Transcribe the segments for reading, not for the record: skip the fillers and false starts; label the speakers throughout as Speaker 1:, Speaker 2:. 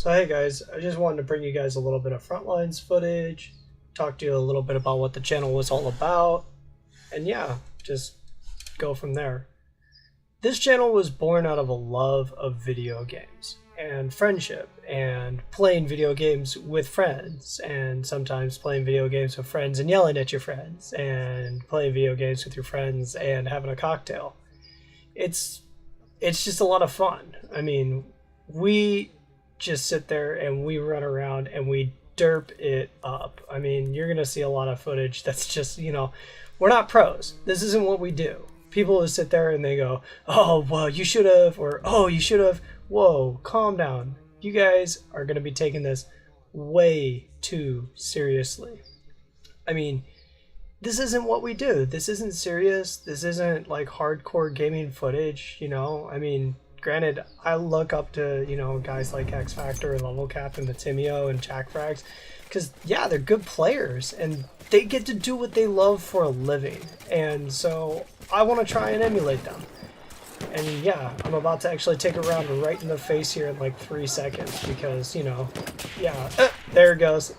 Speaker 1: So hey guys, I just wanted to bring you guys a little bit of Frontlines footage, talk to you a little bit about what the channel was all about, and yeah, just go from there. This channel was born out of a love of video games, and friendship, and playing video games with friends, and sometimes playing video games with friends and yelling at your friends, and playing video games with your friends and having a cocktail. It's just a lot of fun. I mean, we just sit there and we run around and we derp it up. I mean, you're gonna see a lot of footage that's just, we're not pros. This isn't what we do. People will sit there and they go, oh, well, you should have, or oh, you should have. Whoa, calm down. You guys are gonna be taking this way too seriously. I mean, this isn't what we do. This isn't serious. This isn't like hardcore gaming footage, I mean, granted, I look up to, guys like X Factor and Level Cap and Matimio and Jack Frags, because, yeah, they're good players, and they get to do what they love for a living, and so I want to try and emulate them. And, yeah, I'm about to actually take a round right in the face here in, like, 3 seconds, because, there it goes.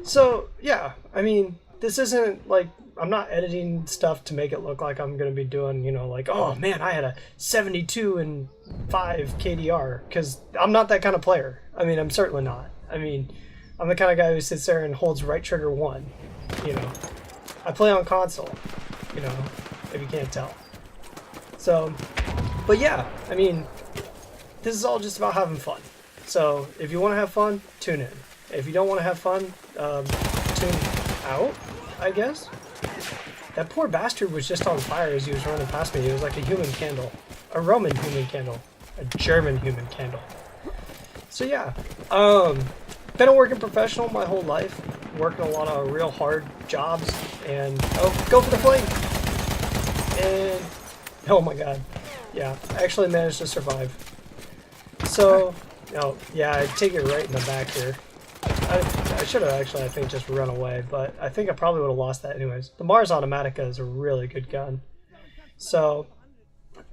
Speaker 1: So, yeah, I mean, this isn't, like, I'm not editing stuff to make it look like I'm going to be doing, like, oh man, I had a 72 and 5 KDR, because I'm not that kind of player. I mean, I'm certainly not. I mean, I'm the kind of guy who sits there and holds right trigger 1, I play on console, if you can't tell. So, but yeah, I mean, this is all just about having fun. So, if you want to have fun, tune in. If you don't want to have fun, tune out, I guess. That poor bastard was just on fire as he was running past me. It was like a human candle. A Roman human candle. A German human candle. So yeah. Been a working professional my whole life. Working a lot of real hard jobs. And, oh, go for the flame! And, oh my god. Yeah, I actually managed to survive. So, yeah, I take it right in the back here. I should have actually, I think, just run away, but I think I probably would have lost that anyways. The Mars Automatica is a really good gun. So,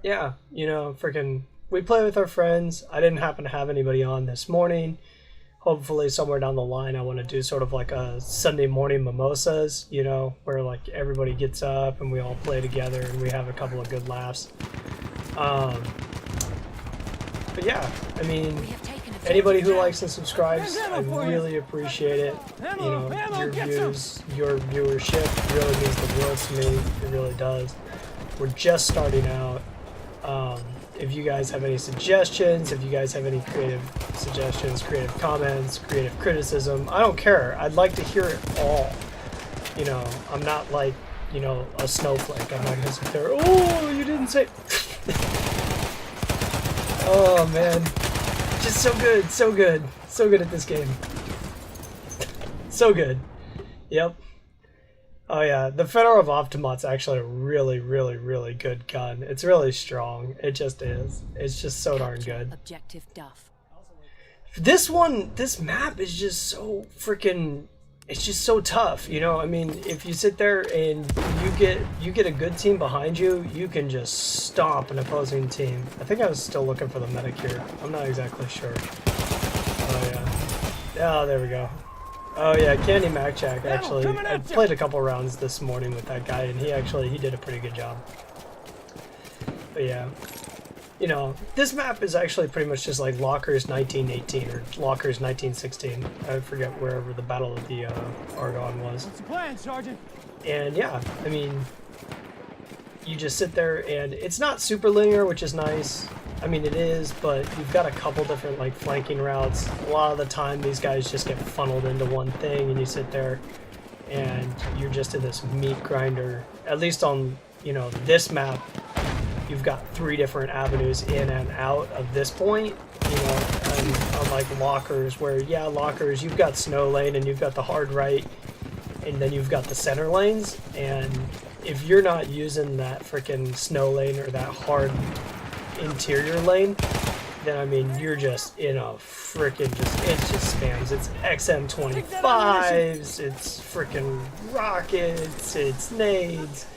Speaker 1: yeah, freaking, we play with our friends. I didn't happen to have anybody on this morning. Hopefully somewhere down the line I want to do sort of like a Sunday morning mimosas, where like everybody gets up and we all play together and we have a couple of good laughs. But yeah, I mean, anybody who likes and subscribes, I really appreciate it. Your views, your viewership really means the world to me. It really does. We're just starting out. If you guys have any suggestions, if you guys have any creative suggestions, creative comments, creative criticism, I don't care. I'd like to hear it all. I'm not like, a snowflake. I'm not going to sit there, oh, you didn't say... Oh, man. Just so good, so good. So good at this game. So good. Yep. Oh yeah, the Fedorov Optimat's actually a really, really, really good gun. It's really strong. It just is. It's just so darn good.
Speaker 2: Objective Duff.
Speaker 1: This map is just so freaking... It's just so tough, I mean, if you sit there and you get a good team behind you, you can just stomp an opposing team. I think I was still looking for the medic here. I'm not exactly sure. Oh yeah. Oh, there we go. Oh yeah, Candy MacJack actually. I played a couple rounds this morning with that guy, and he did a pretty good job. But yeah. This map is actually pretty much just like Lockers 1918 or Lockers 1916. I forget wherever the Battle of the Argonne was.
Speaker 3: What's the plan, Sergeant?
Speaker 1: And yeah, I mean, you just sit there and it's not super linear, which is nice. I mean, it is, but you've got a couple different like flanking routes. A lot of the time, these guys just get funneled into one thing, and you sit there and you're just in this meat grinder. At least on, this map, you've got 3 different avenues in and out of this point, and unlike Lockers, where, yeah, Lockers, you've got snow lane and you've got the hard right, and then you've got the center lanes, and if you're not using that freaking snow lane or that hard interior lane, then, I mean, you're just in a freaking it just spams. It's XM25s, it's freaking rockets, it's nades.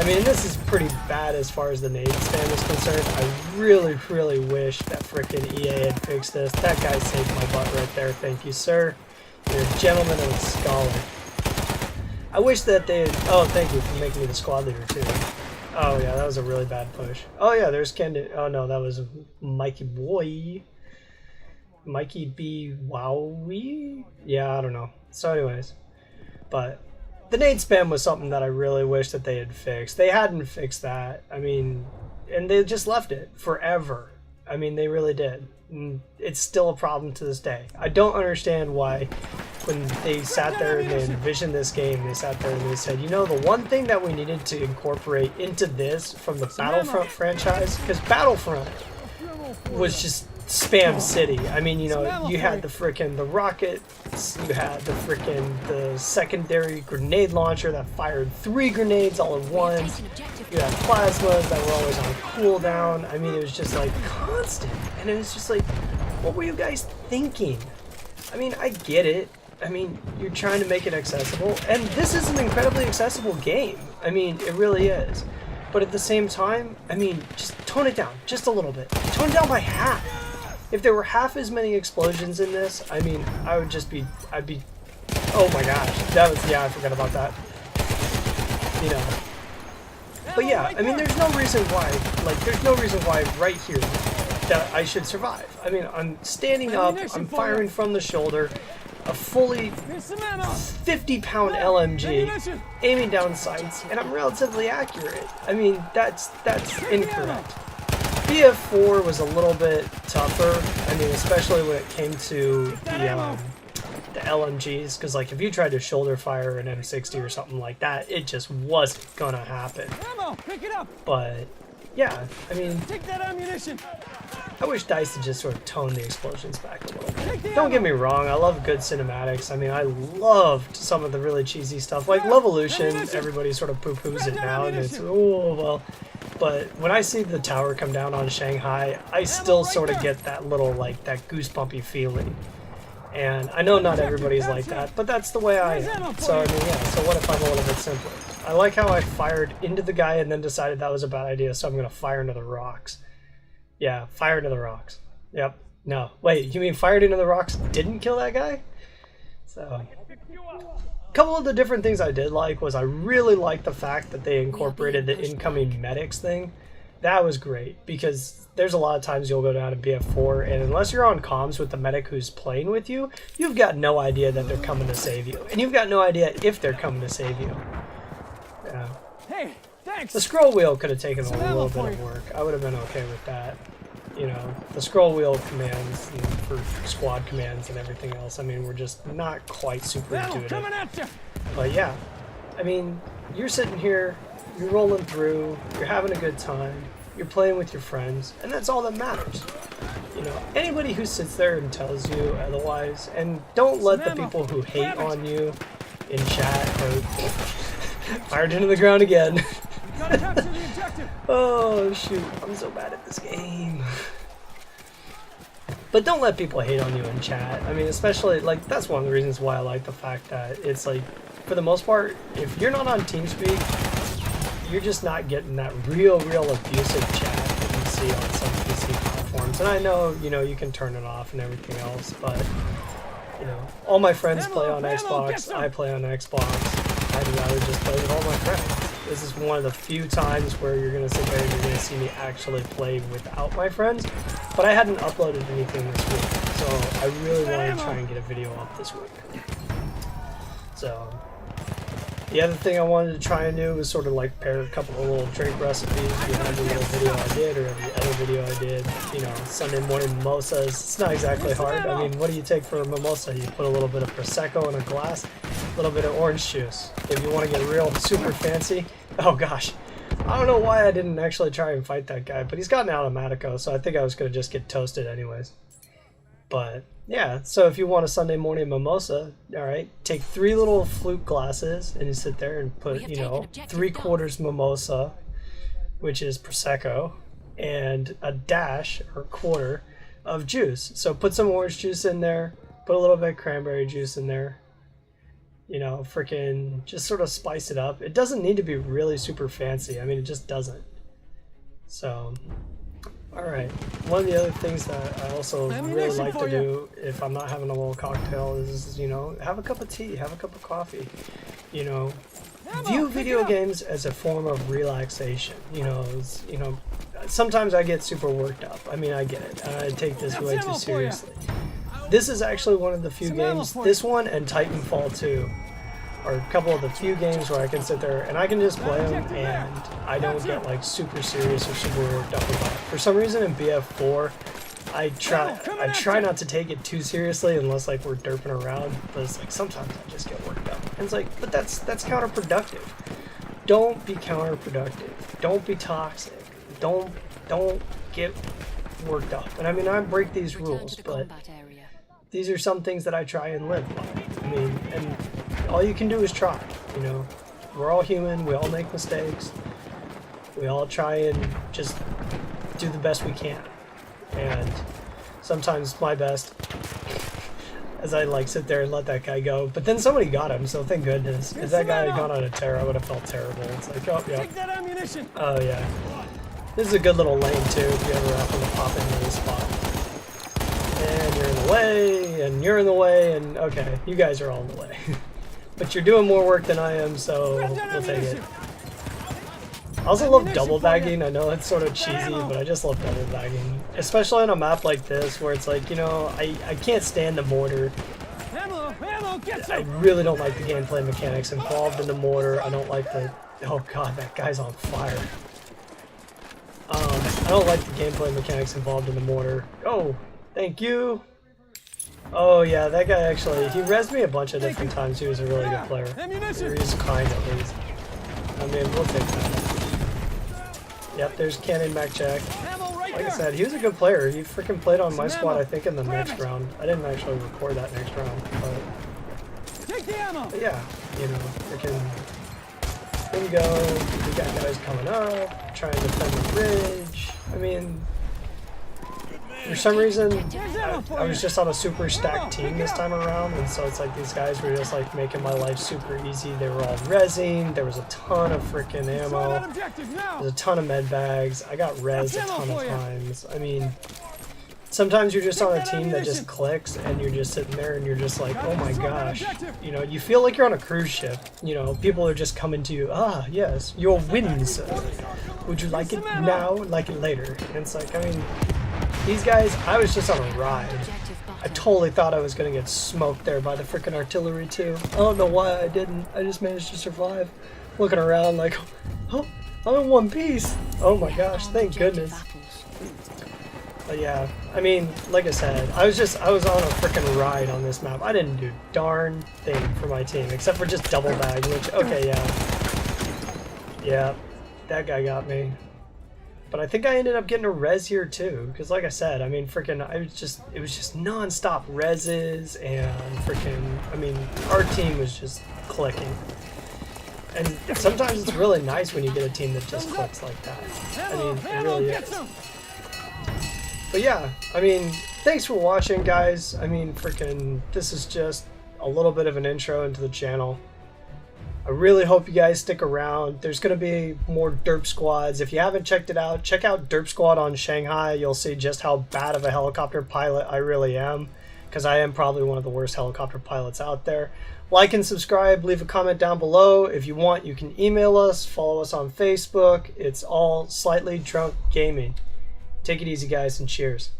Speaker 1: I mean, this is pretty bad as far as the nade spam is concerned. I really, really wish that frickin' EA had fixed this. That guy saved my butt right there. Thank you, sir. You're a gentleman and a scholar. I wish that they had... Oh, thank you for making me the squad leader, too. Oh, yeah, that was a really bad push. Oh, yeah, there's Ken... Oh, no, that was Mikey Boy. Mikey B. Wowie? Yeah, I don't know. So, anyways. But... the nade spam was something that I really wish that they had fixed. They hadn't fixed that. I mean, and they just left it forever. I mean, they really did. And it's still a problem to this day. I don't understand why when they sat there and they envisioned this game, they sat there and they said, you know, the one thing that we needed to incorporate into this from the Battlefront franchise, because Battlefront was just spam city. I mean, you know, you had the frickin' the rockets, you had the frickin' the secondary grenade launcher that fired 3 grenades all at once, you had plasmas that were always on cooldown. I mean, it was just like constant, and it was just like, what were you guys thinking? I mean, I get it. I mean, you're trying to make it accessible, and this is an incredibly accessible game. I mean, it really is. But at the same time, I mean, just tone it down just a little bit. Tone it down by half. If there were half as many explosions in this, I mean, I would just be, I'd be, oh my gosh, that was, yeah, I forgot about that, you know. But yeah, I mean, there's no reason why, like, there's no reason why right here that I should survive. I mean, I'm standing up, I'm firing from the shoulder, a fully 50-pound LMG, aiming down sights, and I'm relatively accurate. I mean, that's incorrect. BF4 was a little bit tougher. I mean, especially when it came to the LMGs, because like if you tried to shoulder fire an M60 or something like that, it just wasn't gonna happen. But yeah, I mean, take that ammunition. I wish DICE had just sort of toned the explosions back a little bit. Don't get me wrong, I love good cinematics. I mean, I loved some of the really cheesy stuff, like Levolution. Everybody sort of poo-poos it now, and it's, oh, well. But when I see the tower come down on Shanghai, I still sort of get that little, like, that goosebumpy feeling. And I know not everybody's like that, but that's the way I am. So, I mean, yeah, so what if I'm a little bit simpler? I like how I fired into the guy and then decided that was a bad idea, so I'm going to fire into the rocks. Yeah, fire into the rocks. Yep. No. Wait, you mean fired into the rocks didn't kill that guy? So... a couple of the different things I did like was I really liked the fact that they incorporated the incoming medics thing. That was great, because there's a lot of times you'll go down to BF4, and unless you're on comms with the medic who's playing with you, you've got no idea that they're coming to save you. And you've got no idea if they're coming to save you. Yeah. Hey, thanks. The scroll wheel could have taken a little bit of work. I would have been okay with that. You know, the scroll wheel commands and for squad commands and everything else, I mean, we're just not quite super intuitive. But yeah, I mean, you're sitting here, you're rolling through, you're having a good time, you're playing with your friends, and that's all that matters. You know, anybody who sits there and tells you otherwise, and don't let the people who hate on you in chat or fired into the ground again. Oh shoot, I'm so bad at this game. But don't let people hate on you in chat. I mean, especially, like, that's one of the reasons why I like the fact that it's like, for the most part, if you're not on TeamSpeak, you're just not getting that real abusive chat that you see on some PC platforms. And I know, you know, you can turn it off and everything else, but, you know, all my friends play on Xbox, I play on Xbox. I'd rather just play with all my friends. This is one of the few times where you're going to sit there and you're going to see me actually play without my friends. But I hadn't uploaded anything this week, so I really wanted to try and get a video up this week. So, the other thing I wanted to try and do was sort of like pair a couple of little drink recipes. You know, every little video I did or every other video I did. You know, Sunday morning mimosas. It's not exactly hard. I mean, what do you take for a mimosa? You put a little bit of Prosecco in a glass, a little bit of orange juice. If you want to get real super fancy, oh gosh. I don't know why I didn't actually try and fight that guy, but he's got an automatico, so I think I was going to just get toasted anyways. But, yeah, so if you want a Sunday morning mimosa, alright, take 3 little flute glasses, and you sit there and put, you know, 3/4 mimosa, which is Prosecco, and a dash, or quarter, of juice. So put some orange juice in there, put a little bit of cranberry juice in there, You know, freaking just sort of spice it up. It doesn't need to be really super fancy. I mean, it just doesn't. So, alright. One of the other things that I also really like to do if I'm not having a little cocktail is, you know, have a cup of tea, have a cup of coffee. You know, view video games as a form of relaxation. You know, sometimes I get super worked up. I mean, I get it. I take this way too seriously. This is actually one of the few games, this one and Titanfall 2 are a couple of the few games where I can sit there and I can just play them and I don't get like super serious or super worked up about it. For some reason in BF4, I try not to take it too seriously unless like we're derping around, but it's like sometimes I just get worked up. And it's like, but that's counterproductive. Don't be counterproductive. Don't be toxic. Don't get worked up. And I mean, I break these rules, but these are some things that I try and live by. I mean, and all you can do is try, you know. We're all human, we all make mistakes. We all try and just do the best we can. And sometimes my best, as I like sit there and let that guy go. But then somebody got him, so thank goodness. If that guy had gone on a tear, I would have felt terrible. It's like, oh, yeah.
Speaker 2: Take that ammunition.
Speaker 1: Oh, yeah. This is a good little lane, too, if you ever happen to pop into this spot. And you're in the way, and you're in the way, and okay, you guys are all in the way. But you're doing more work than I am, so we'll take it. I also love double bagging. I know it's sort of cheesy, but I just love double bagging. Especially on a map like this, where it's like, you know, I can't stand the mortar. I really don't like the gameplay mechanics involved in the mortar. I don't like the... Oh god, that guy's on fire. I don't like the gameplay mechanics involved in the mortar. Oh, thank you. Oh yeah, that guy actually, he rezzed me a bunch of different times. He was a really good player. Or he's kind at least. I mean, we'll take that. Yep, there's Cannon Mac Jack. Like I said, he was a good player. He freaking played on my squad, I think, in the next round. I didn't actually record that next round, but yeah, you know, freaking... Here we go. We got guys coming up, trying to defend the bridge. I mean, for some reason, I was just on a super stacked team this time around, and so it's like these guys were just like making my life super easy. They were all rezzing. There was a ton of freaking ammo. There's a ton of med bags. I got rezzed a ton of times. I mean, sometimes you're just on a team that just clicks, and you're just sitting there, and you're just like, oh my gosh. You know, you feel like you're on a cruise ship. You know, people are just coming to you. Ah, yes, your wins. Would you like it now? Like it later? And it's like, I mean, these guys, I was just on a ride. I totally thought I was going to get smoked there by the freaking artillery too. I don't know why I didn't. I just managed to survive. Looking around like, oh, I'm in one piece. Oh my gosh, thank goodness. But yeah, I mean, like I said, I was on a freaking ride on this map. I didn't do darn thing for my team, except for just double bag, which, okay, yeah, that guy got me. But I think I ended up getting a res here too, because like I said, I mean, freaking, it was just non-stop reses, and freaking, I mean, our team was just clicking. And sometimes it's really nice when you get a team that just clicks like that. I mean, it really is. But yeah, I mean, thanks for watching, guys. I mean, freaking, this is just a little bit of an intro into the channel. I really hope you guys stick around. There's going to be more derp squads. If you haven't checked it out, check out Derp Squad on Shanghai. You'll see just how bad of a helicopter pilot I really am, because I am probably one of the worst helicopter pilots out there. Like and subscribe. Leave a comment down below. If you want, you can email us. Follow us on Facebook. It's all Slightly Drunk Gaming. Take it easy, guys, and cheers.